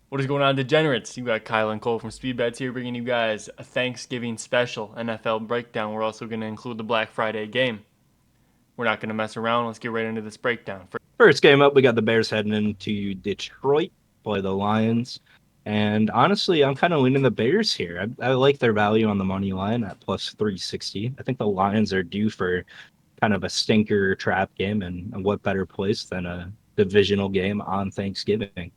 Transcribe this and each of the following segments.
What is going on, degenerates? You got Kyle and Cole from Speed Bets here, bringing you guys a Thanksgiving special NFL breakdown. We're also going to include the Black Friday game. We're not going to mess around. Let's get right into this breakdown. First game up, we got the Bears heading into Detroit, play the Lions. And honestly, I'm kind of leaning the Bears here. I like their value on the money line at plus 360. I think the Lions are due for kind of a stinker trap game, and what better place than a divisional game on Thanksgiving?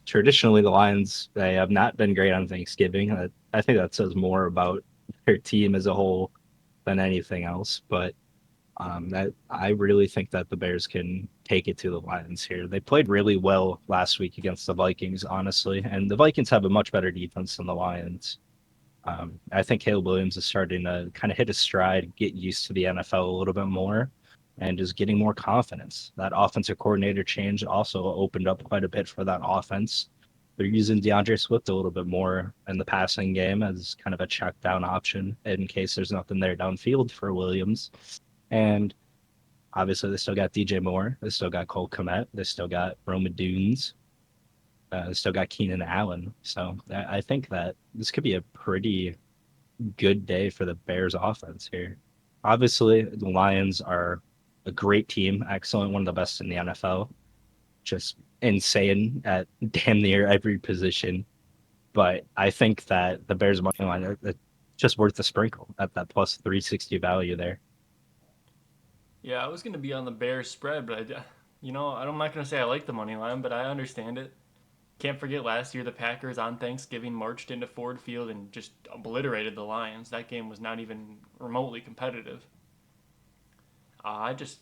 Traditionally, the Lions they have not been great on Thanksgiving. I think that says more about their team as a whole than anything else. But that I really think that the Bears can take it to the Lions here. They played really well last week against the Vikings, honestly, and the Vikings have a much better defense than the Lions. I think Caleb Williams is starting to kind of hit his stride, get used to the NFL a little bit more, and is getting more confidence. That offensive coordinator change also opened up quite a bit for that offense. They're using DeAndre Swift a little bit more in the passing game as kind of a check down option in case there's nothing there downfield for Williams. And obviously, they still got DJ Moore. They still got Cole Kmet. They still got Roma Dunes. They still got Keenan Allen. So I think that this could be a pretty good day for the Bears offense here. Obviously, the Lions are a great team, excellent, one of the best in the NFL, just insane at damn near every position. But I think that the Bears money line are just worth the sprinkle at that plus 360 value there. Yeah, I was going to be on the Bears spread, but I'm not going to say I like the money line, but I understand it. Can't forget last year the Packers on Thanksgiving marched into Ford Field and just obliterated the Lions. That game was not even remotely competitive. I just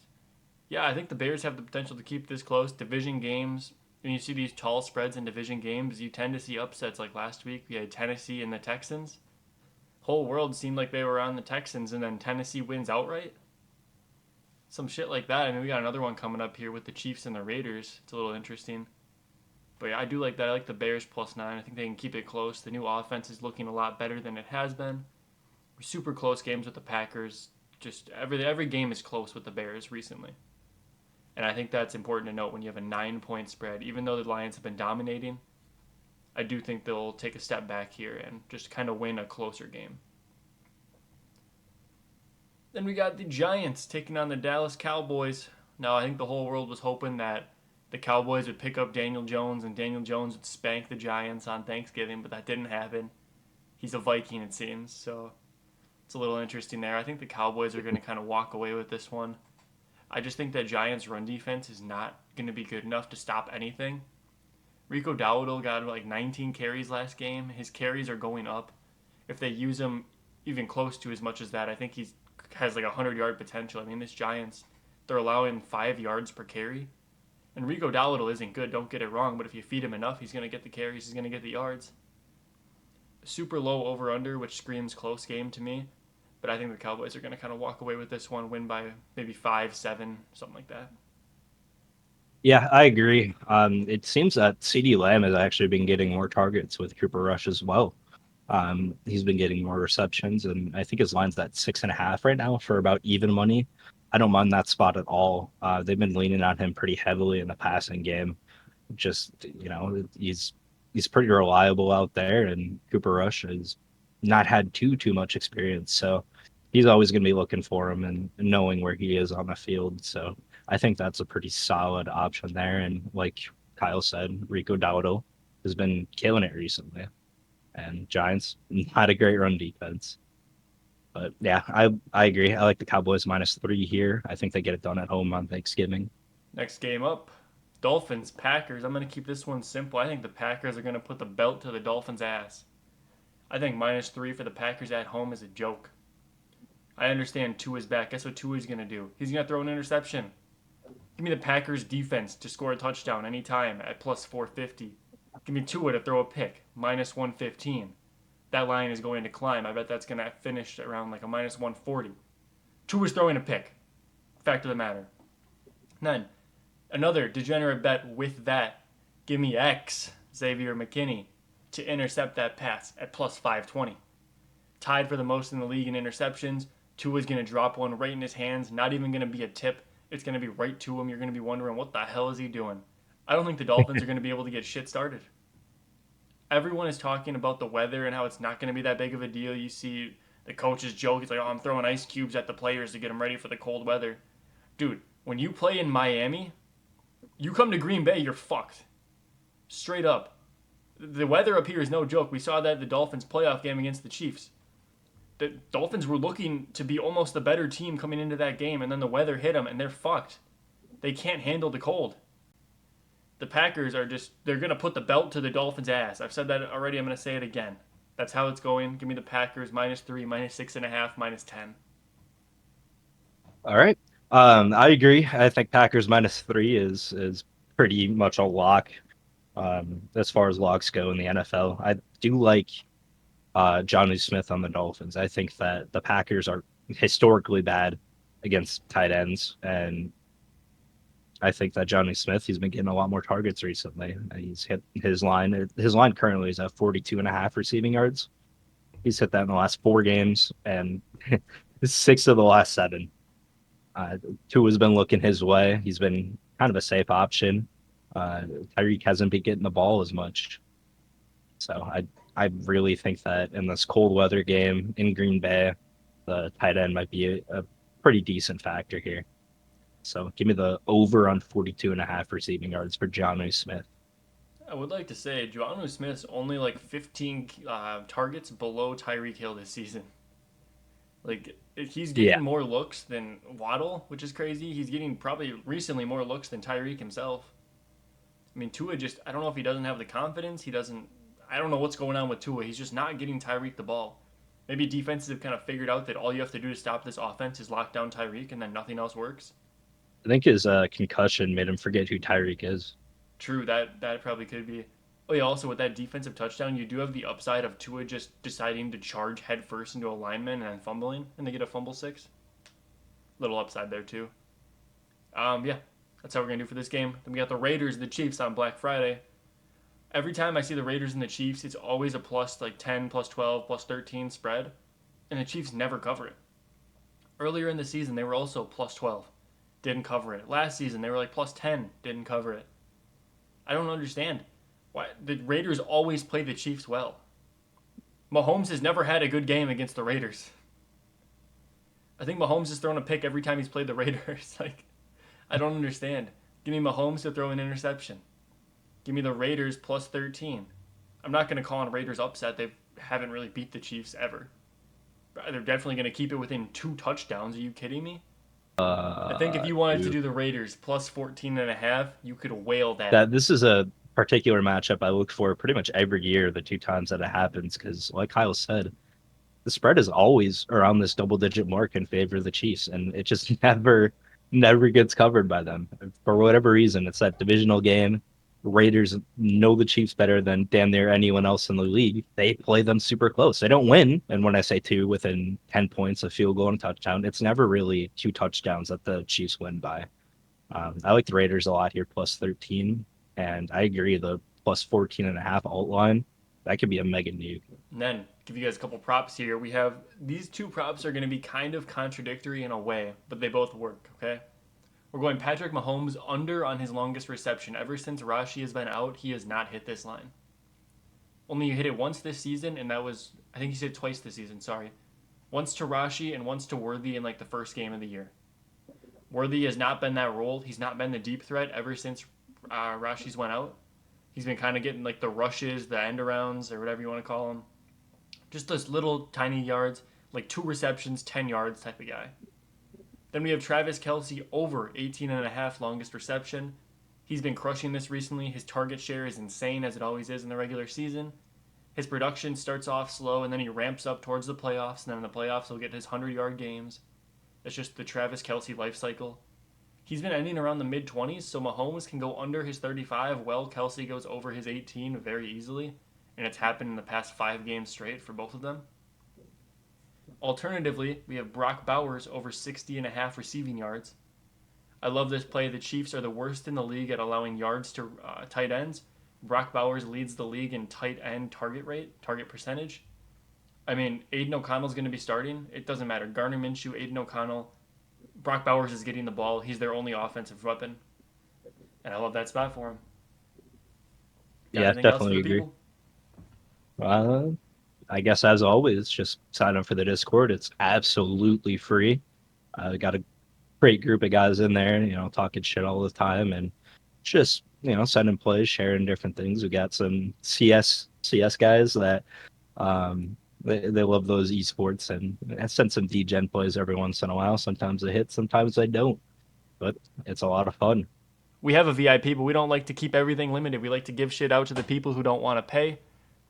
Yeah, I think the Bears have the potential to keep this close. Division games, when you see these tall spreads in division games, you tend to see upsets like last week. We had Tennessee and the Texans. Whole world seemed like they were on the Texans, and then Tennessee wins outright. Some shit like that. I mean, we got another one coming up here with the Chiefs and the Raiders. It's a little interesting. But yeah, I do like that. I like the Bears plus 9. I think they can keep it close. The new offense is looking a lot better than it has been. Super close games with the Packers. Just every game is close with the Bears recently. And I think that's important to note when you have a 9 point spread. Even though the Lions have been dominating, I do think they'll take a step back here and just kind of win a closer game. Then we got the Giants taking on the Dallas Cowboys. Now, I think the whole world was hoping that the Cowboys would pick up Daniel Jones and Daniel Jones would spank the Giants on Thanksgiving, but that didn't happen. He's a Viking, it seems, so it's a little interesting there. I think the Cowboys are going to kind of walk away with this one. I just think that Giants' run defense is not going to be good enough to stop anything. Rico Dowdle got like 19 carries last game. His carries are going up. If they use him even close to as much as that, I think he has like 100-yard potential. I mean, this Giants, they're allowing 5 yards per carry. And Rico Dowdle isn't good, don't get it wrong, but if you feed him enough, he's going to get the carries, he's going to get the yards. Super low over under, which screams close game to me. But I think the Cowboys are going to kind of walk away with this one, win by maybe 5, 7, something like that. Yeah, I agree. It seems that CD Lamb has actually been getting more targets with Cooper Rush as well. He's been getting more receptions, and I think his line's at 6.5 right now for about even money. I don't mind that spot at all. They've been leaning on him pretty heavily in the passing game. Just he's pretty reliable out there, and Cooper Rush has not had too much experience, so he's always going to be looking for him and knowing where he is on the field. So I think that's a pretty solid option there. And like Kyle said, Rico Dowdle has been killing it recently, and Giants not a great run defense. But yeah, I agree. I like the Cowboys -3 here. I think they get it done at home on Thanksgiving. Next game up, Dolphins, Packers. I'm going to keep this one simple. I think the Packers are going to put the belt to the Dolphins' ass. I think -3 for the Packers at home is a joke. I understand Tua's back. Guess what Tua's going to do? He's going to throw an interception. Give me the Packers defense to score a touchdown anytime at plus 450. Give me Tua to throw a pick, -115. That line is going to climb. I bet that's going to finish around like a -140. Tua's throwing a pick. Fact of the matter. And then another degenerate bet with that. Give me X, Xavier McKinney, to intercept that pass at plus 520. Tied for the most in the league in interceptions. Tua's going to drop one right in his hands. Not even going to be a tip. It's going to be right to him. You're going to be wondering, what the hell is he doing? I don't think the Dolphins are going to be able to get shit started. everyone is talking about the weather and how it's not going to be that big of a deal. You see the coaches joke, it's like, oh, I'm throwing ice cubes at the players to get them ready for the cold weather. Dude, when you play in Miami, you come to Green Bay, you're fucked. Straight up. The weather up here is no joke. We saw that at the Dolphins playoff game against the Chiefs. The Dolphins were looking to be almost the better team coming into that game, and then the weather hit them, and they're fucked. They can't handle the cold. The Packers are they're going to put the belt to the Dolphins' ass. I've said that already. I'm going to say it again. That's how it's going. Give me the Packers -3, -6.5, -10. All right. I agree. I think Packers -3 is pretty much a lock as far as locks go in the NFL. I do like Johnny Smith on the Dolphins. I think that the Packers are historically bad against tight ends, and I think that Johnny Smith, he's been getting a lot more targets recently. He's hit his line. His line currently is at 42.5 receiving yards. He's hit that in the last 4 games, and 6 of the last 7. Tua's been looking his way. He's been kind of a safe option. Tyreek hasn't been getting the ball as much. So I really think that in this cold weather game in Green Bay, the tight end might be a pretty decent factor here. So give me the over on 42.5 receiving yards for Jonnu Smith. I would like to say Jonnu Smith's only like 15 targets below Tyreek Hill this season. Like he's Yeah, getting more looks than Waddle, which is crazy. He's getting probably recently more looks than Tyreek himself. I mean, Tua just I don't know if he doesn't have the confidence. He doesn't. I don't know what's going on with Tua. He's just not getting Tyreek the ball. Maybe defenses have kind of figured out that all you have to do to stop this offense is lock down Tyreek, and then nothing else works. I think his concussion made him forget who Tyreek is. True, that probably could be. Oh yeah, also with that defensive touchdown, you do have the upside of Tua just deciding to charge headfirst into a lineman and then fumbling, and they get a fumble 6. Little upside there too. Yeah, that's how we're gonna do for this game. Then we got the Raiders, the Chiefs on Black Friday. Every time I see the Raiders and the Chiefs, it's always a plus like 10, +12, +13 spread, and the Chiefs never cover it. Earlier in the season, they were also +12, didn't cover it. Last season, they were like +10, didn't cover it. I don't understand why the Raiders always play the Chiefs well. Mahomes has never had a good game against the Raiders. I think Mahomes has thrown a pick every time he's played the Raiders. Like, I don't understand. Give me Mahomes to throw an interception. Give me the Raiders +13. I'm not going to call on Raiders upset. They haven't really beat the Chiefs ever. They're definitely going to keep it within 2 touchdowns. Are you kidding me? I think if you wanted to Dude, do the Raiders +14.5, you could whale that. that this is a particular matchup I look for pretty much every year, the 2 times that it happens, because like Kyle said, the spread is always around this double digit mark in favor of the Chiefs, and it just never gets covered by them for whatever reason. It's that divisional game. Raiders know the Chiefs better than damn near anyone else in the league. They play them super close. They don't win, and when I say two, within 10 points, a field goal and a touchdown, it's never really 2 touchdowns that the Chiefs win by. I like the Raiders a lot here, +13, and I agree the +14.5 alt line that could be a mega nuke. And then give you guys a couple props here. We have these 2 props are going to be kind of contradictory in a way, but they both work. Okay, we're going Patrick Mahomes under on his longest reception. Ever since Rashi has been out, he has not hit this line. Only hit it once this season, and that was I think he said twice this season. Sorry, once to Rashi and once to Worthy in like the first game of the year. Worthy has not been that role. He's not been the deep threat ever since Rashi's went out. He's been kind of getting like the rushes, the end arounds, or whatever you want to call them. Just those little tiny yards, like 2 receptions, 10 yards type of guy. Then we have Travis Kelce over 18.5 longest reception. He's been crushing this recently. His target share is insane, as it always is in the regular season. His production starts off slow, and then he ramps up towards the playoffs, and then in the playoffs he'll get his 100-yard games. That's just the Travis Kelce life cycle. He's been ending around the mid-20s, so Mahomes can go under his 35 while Kelce goes over his 18 very easily, and it's happened in the past 5 games straight for both of them. Alternatively, we have Brock Bowers over 60.5 receiving yards. I love this play. The Chiefs are the worst in the league at allowing yards to tight ends. Brock Bowers leads the league in tight end target percentage. I mean, Aiden O'Connell's going to be starting. It doesn't matter. Gardner Minshew, Aiden O'Connell, Brock Bowers is getting the ball. He's their only offensive weapon. And I love that spot for him. Got Yeah, anything else for definitely the agree. people? Uh, I guess as always, just sign up for the Discord. It's absolutely free. Got a great group of guys in there, talking shit all the time and just, sending plays, sharing different things. We got some CS guys that they love those esports, and I send some DGen plays every once in a while. Sometimes they hit, sometimes they don't, but it's a lot of fun. We have a VIP, but we don't like to keep everything limited. We like to give shit out to the people who don't want to pay.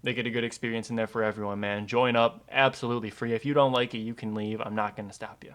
They get a good experience in there for everyone, man. Join up, absolutely free. If you don't like it, you can leave. I'm not going to stop you.